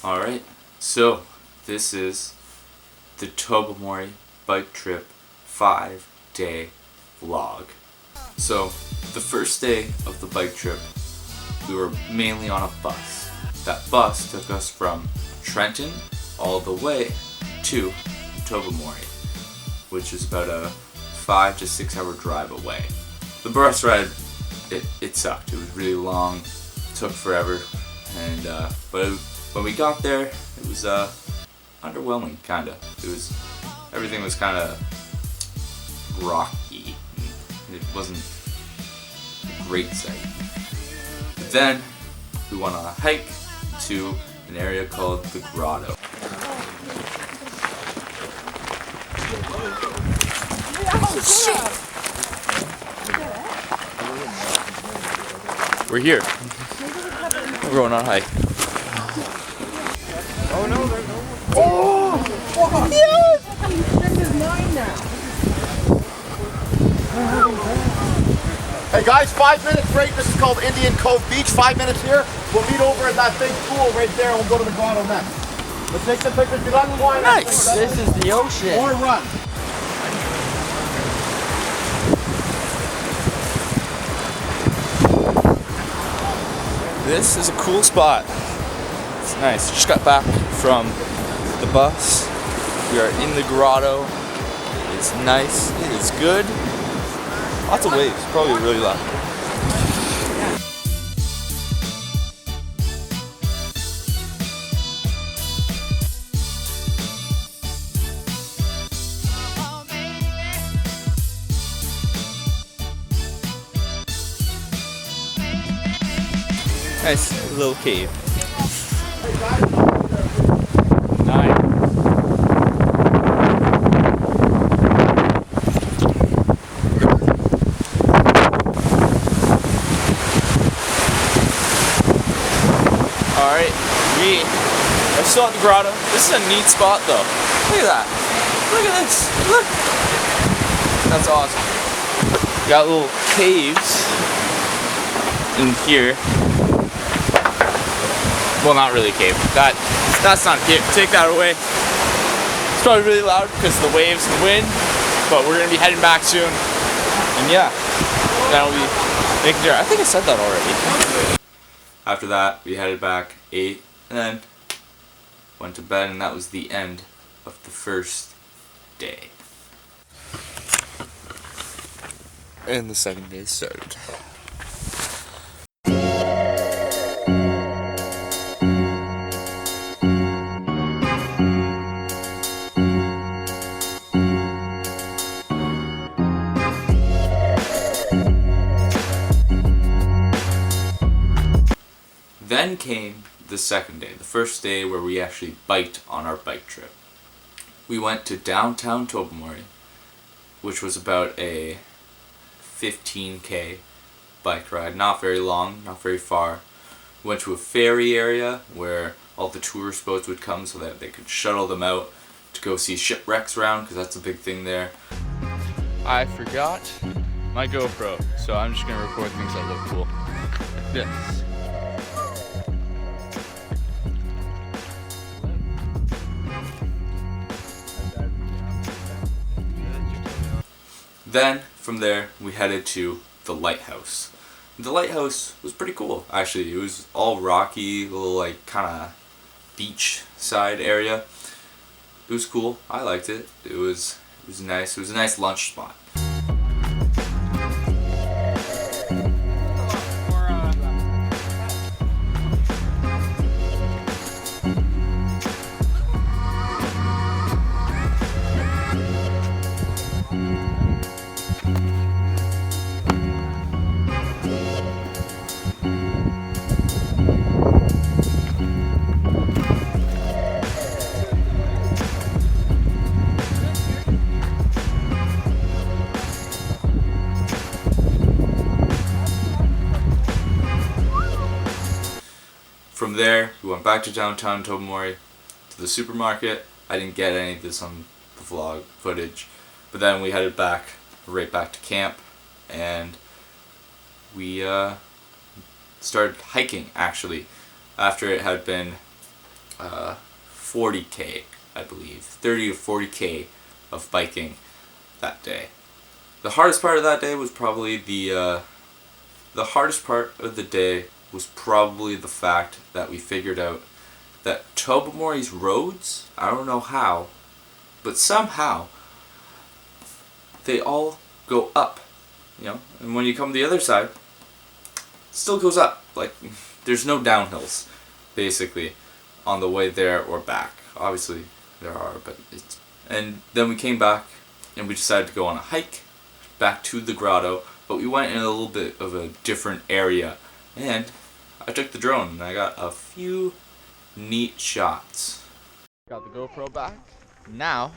Alright, so this is the Tobermory bike trip 5-day vlog. So, the first day of the bike trip, we were mainly on a bus. That bus took us from Trenton all the way to Tobermory, which is about a 5 to 6 hour drive away. The bus ride, it sucked. It was really long, took forever, and but when we got there, it was underwhelming, kinda. Everything was kinda rocky. It wasn't a great sight. But then we went on a hike to an area called the Grotto. We're here. We're going on a hike. Oh no, there's no one. Oh! Yes! This is mine now. Hey guys, 5 minutes break. This is called Indian Cove Beach. 5 minutes here. We'll meet over at that big pool right there and we'll go to the grotto next. Let's take some pictures. Get on the line. Nice! This is the ocean. Or run. This is a cool spot. It's nice. Just got back from the bus. We are in the grotto. It's nice. It is good. Lots of waves. Probably really loud. Nice little cave. 9. Alright, we are still at the grotto. This is a neat spot though. Look at that. Look at this. Look. That's awesome. Got little caves in here. Well, not really a cave. That's not a cave. Take that away. It's probably really loud because of the waves and the wind, but we're gonna be heading back soon. And yeah, that'll be making sure. I think I said that already. After that, we headed back, ate, and then went to bed, and that was the end of the first day. And the second day started. Then came the second day, the first day where we actually biked on our bike trip. We went to downtown Tobermory, which was about a 15K bike ride. Not very long, not very far. We went to a ferry area where all the tourist boats would come so that they could shuttle them out to go see shipwrecks around, because that's a big thing there. I forgot my GoPro, so I'm just going to record things that look cool. Like this. Then, from there, we headed to the lighthouse. The lighthouse was pretty cool, actually. It was all rocky, little like kind of beach side area. It was cool. I liked it. It was nice. It was a nice lunch spot. From there, we went back to downtown Tobermory, to the supermarket. I didn't get any of this on the vlog footage, but then we headed back, right back to camp, and we started hiking actually after it had been 40K, I believe, 30 to 40K of biking that day. The hardest part of that day was probably the hardest part of the day was probably the fact that we figured out that Tobermory's roads, I don't know how, but somehow they all go up, and when you come to the other side, it still goes up. Like, there's no downhills, basically, on the way there or back. Obviously, there are, but it's... And then we came back, and we decided to go on a hike back to the grotto, but we went in a little bit of a different area, and I took the drone, and I got a few neat shots. Got the GoPro back. Now,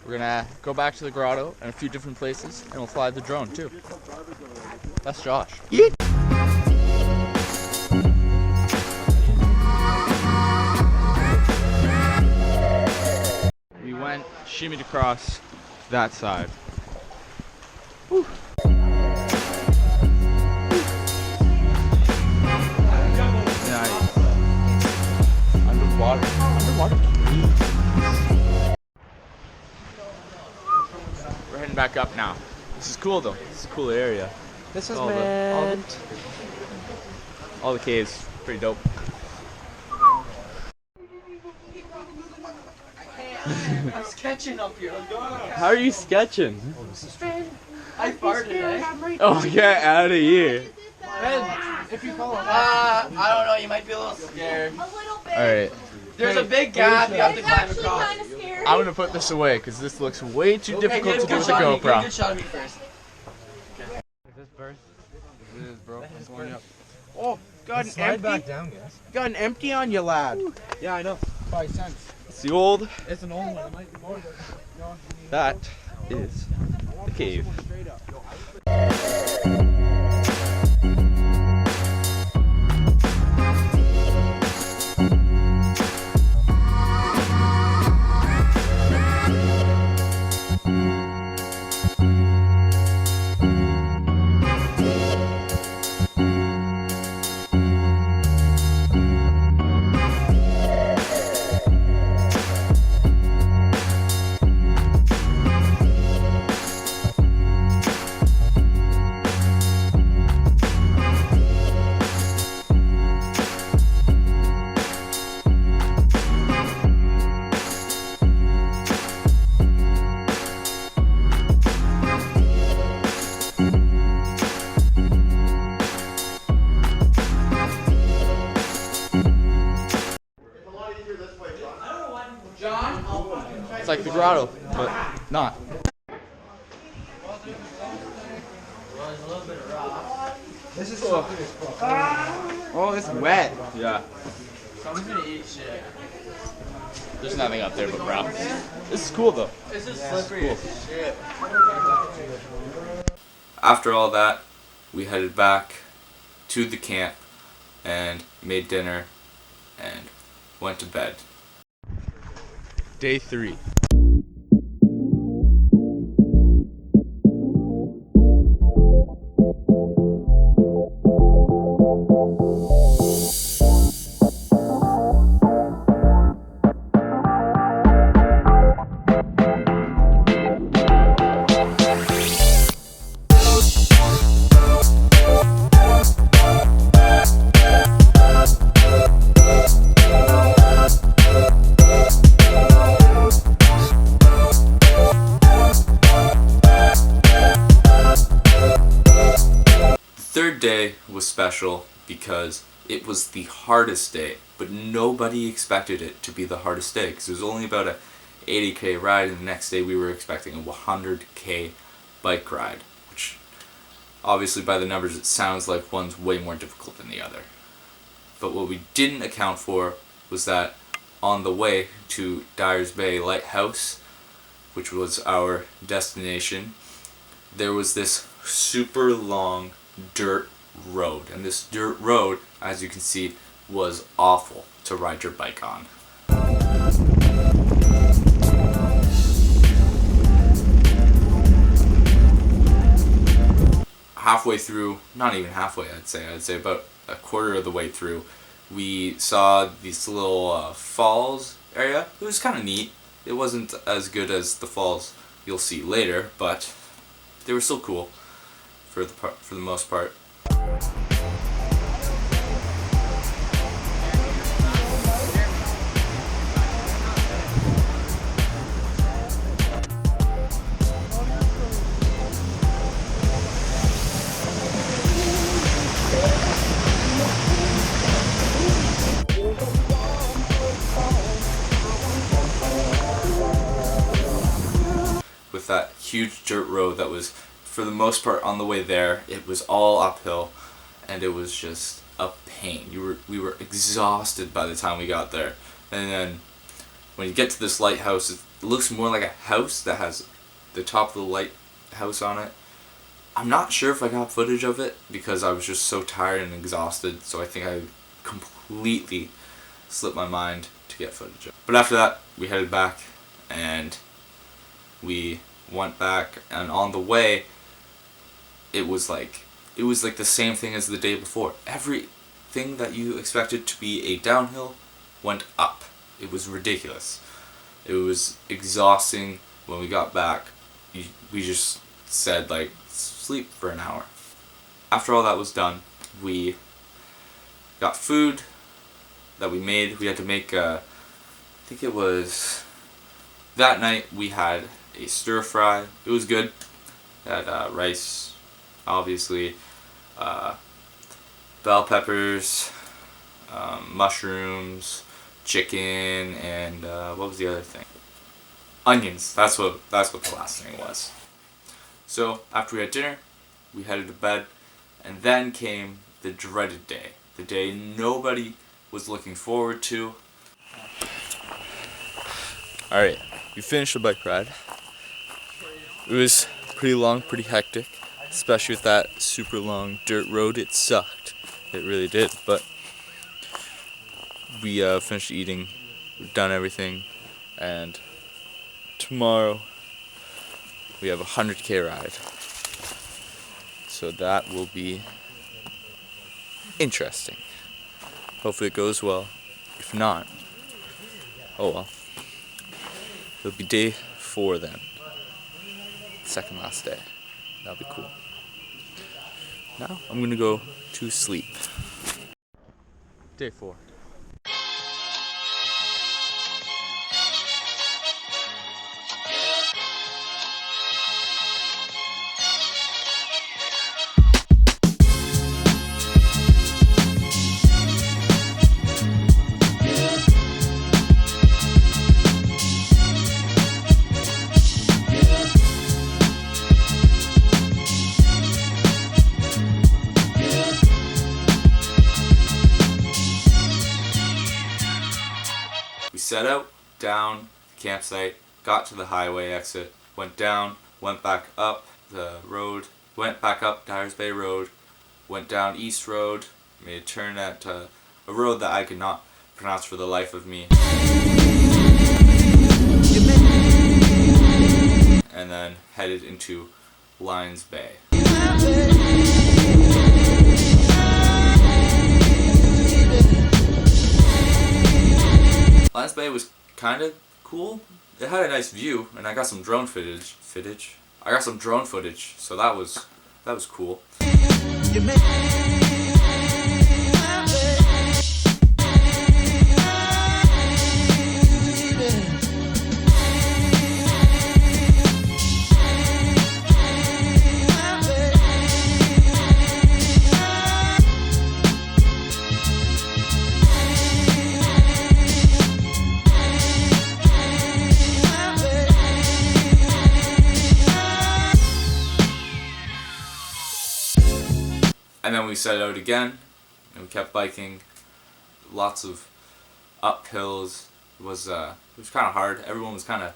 we're gonna go back to the grotto and a few different places, and we'll fly the drone too. That's Josh. Yeah. We went shimmied across that side. Whew. Nice. Underwater. We're heading back up now. This is cool though. This is a cool area. This is all the caves. Pretty dope. I'm sketching up here. How are you sketching? I farted, eh? Oh, get out of here. Ben, if you follow I don't know, you might be a little scared. A little bit. Alright. There's a big gap you have to It's climb actually across. kind of scary. I'm gonna put this away because this looks way too difficult to do with a Get a GoPro. good shot of me first. Is this burst? It is, bro. I'm going up. Oh, got an empty. back down, guys. Got an empty on you, lad. Yeah, I know. 5 cents. It's the old. It's an old one. It might be more. That is the cave. It's like the grotto, but not. This is Oh, it's wet. Yeah. Someone's gonna eat shit. There's nothing up there but rocks. This is cool though. This is slippery as shit. After all that, we headed back to the camp and made dinner and went to bed. Day 3. Third day was special because it was the hardest day, but nobody expected it to be the hardest day because it was only about a 80K ride, and the next day we were expecting a 100K bike ride, which obviously by the numbers it sounds like one's way more difficult than the other. But what we didn't account for was that on the way to Dyers Bay Lighthouse, which was our destination, there was this super long dirt road, and this dirt road, as you can see, was awful to ride your bike on. Halfway through, not even halfway, I'd say about a quarter of the way through, we saw this little falls area. It was kind of neat. It wasn't as good as the falls you'll see later, but they were still cool for the most part. With that huge dirt road that was, for the most part, on the way there, it was all uphill, and it was just a pain. We were exhausted by the time we got there. And then when you get to this lighthouse, it looks more like a house that has the top of the lighthouse on it. I'm not sure if I got footage of it because I was just so tired and exhausted, so I think I completely slipped my mind to get footage of it. But after that, we headed back, and we went back, and on the way it was like the same thing as the day before. Everything that you expected to be a downhill went up. It was ridiculous. It was exhausting. When we got back, we just said, like, sleep for an hour. After all that was done, we got food that we made. We had to make I think it was that night we had a stir fry. It was good. It had rice, obviously, bell peppers, mushrooms, chicken, and what was the other thing? Onions. That's what the last thing was. So after we had dinner, we headed to bed, and then came the dreaded day. The day nobody was looking forward to. Alright, we finished the bike ride. It was pretty long, pretty hectic, especially with that super long dirt road. It sucked. It really did, but we finished eating, we've done everything, and tomorrow we have a 100K ride. So that will be interesting. Hopefully it goes well. If not, oh well. It'll be day 4 then. Second last day. That'll be cool. Now I'm gonna go to sleep. Day 4. We set out down the campsite, got to the highway exit, went down, went back up the road, went back up Dyers Bay Road, went down East Road, made a turn at a road that I could not pronounce for the life of me, and then headed into Lions Bay. Lions Bay was kind of cool. It had a nice view, and I got some drone footage. I got some drone footage, so that was cool. And then we set out again, and we kept biking. Lots of uphills. It was kind of hard. Everyone was kind of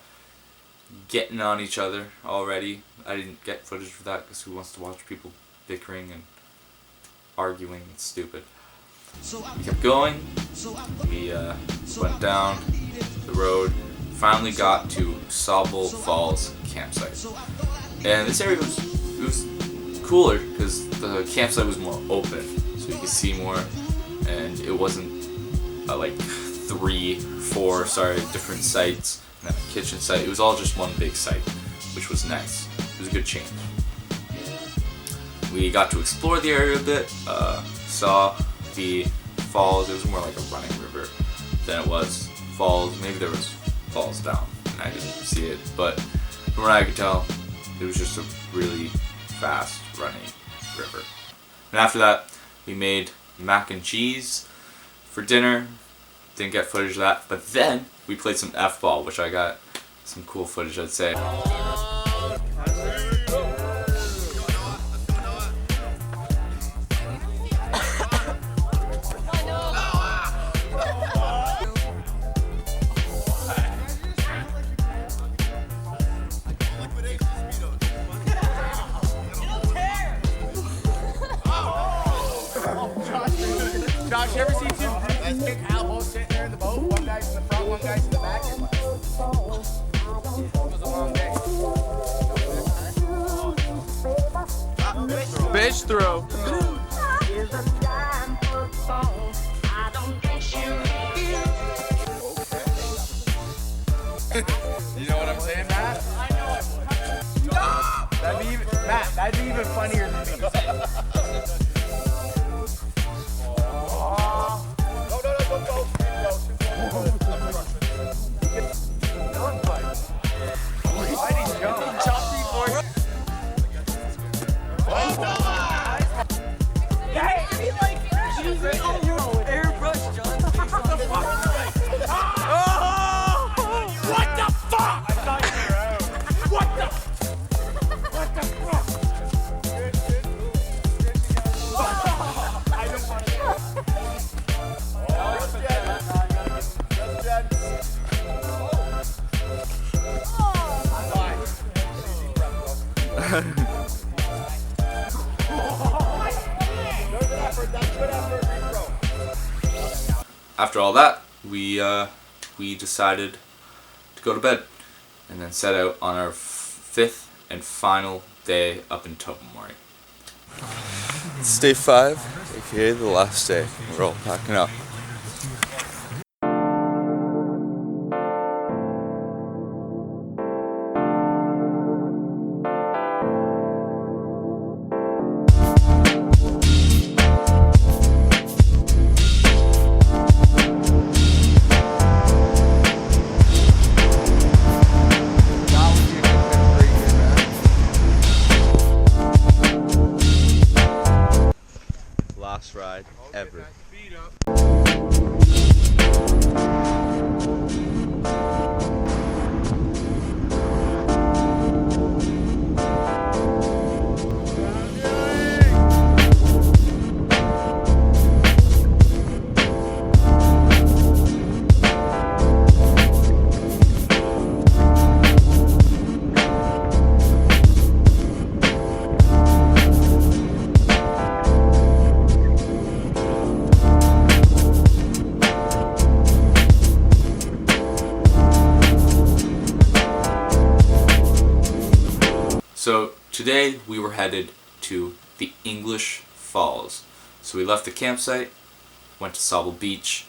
getting on each other already. I didn't get footage for that because who wants to watch people bickering and arguing? It's stupid. We kept going. We went down the road. Finally got to Sauble Falls campsite. And this area was cooler because the campsite was more open, so you could see more, and it wasn't like 3, 4 different sites and then a kitchen site. It was all just one big site, which was nice. It was a good change. We got to explore the area a bit, saw the falls. It was more like a running river than it was falls. Maybe there was falls down and I didn't see it, but from what I could tell, it was just a really fast running river. And after that, we made mac and cheese for dinner. Didn't get footage of that, but then we played some F-ball, which I got some cool footage, I'd say. Josh, you ever see two big elbows sitting there in the boat? One guy's in the front, one guy's in the back. It was a long day. Bitch throw. You know what I'm saying, Matt? I know. That'd be even funnier than me. After all that, we decided to go to bed and then set out on our 5th and final day up in Tobermory. It's day 5, aka the last day. We're all packing up. Last ride ever. So today we were headed to the English Falls. So we left the campsite, went to Sauble Beach.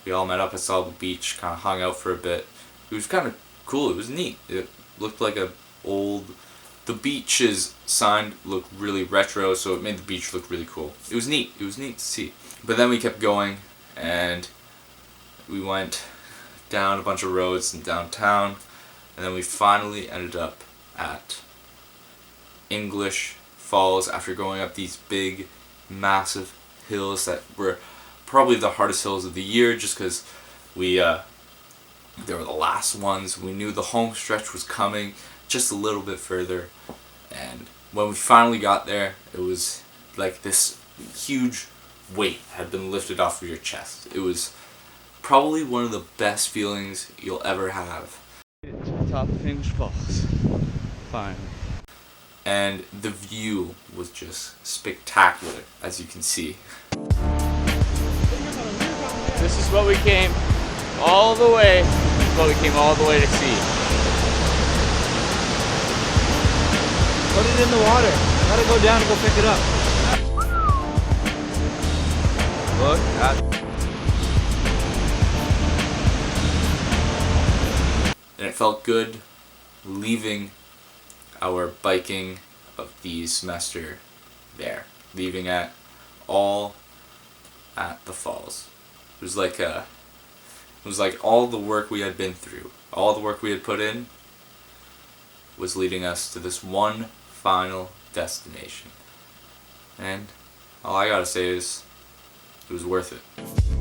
We all met up at Sauble Beach, kind of hung out for a bit. It was kind of cool. It was neat. It looked like the beach's sign looked really retro, so it made the beach look really cool. It was neat. It was neat to see. But then we kept going, and we went down a bunch of roads in downtown, and then we finally ended up at English Falls after going up these big, massive hills that were probably the hardest hills of the year, just because they were the last ones. We knew the home stretch was coming just a little bit further, and when we finally got there, it was like this huge weight had been lifted off of your chest. It was probably one of the best feelings you'll ever have. To the top of English Falls. Fine. And the view was just spectacular, as you can see. This is what we came all the way. This is what we came all the way to see. Put it in the water. Gotta go down and go pick it up. Look at. And it felt good leaving our biking of the semester there. Leaving it all at the falls. It was like all the work we had been through, all the work we had put in was leading us to this one final destination. And all I gotta say is, it was worth it.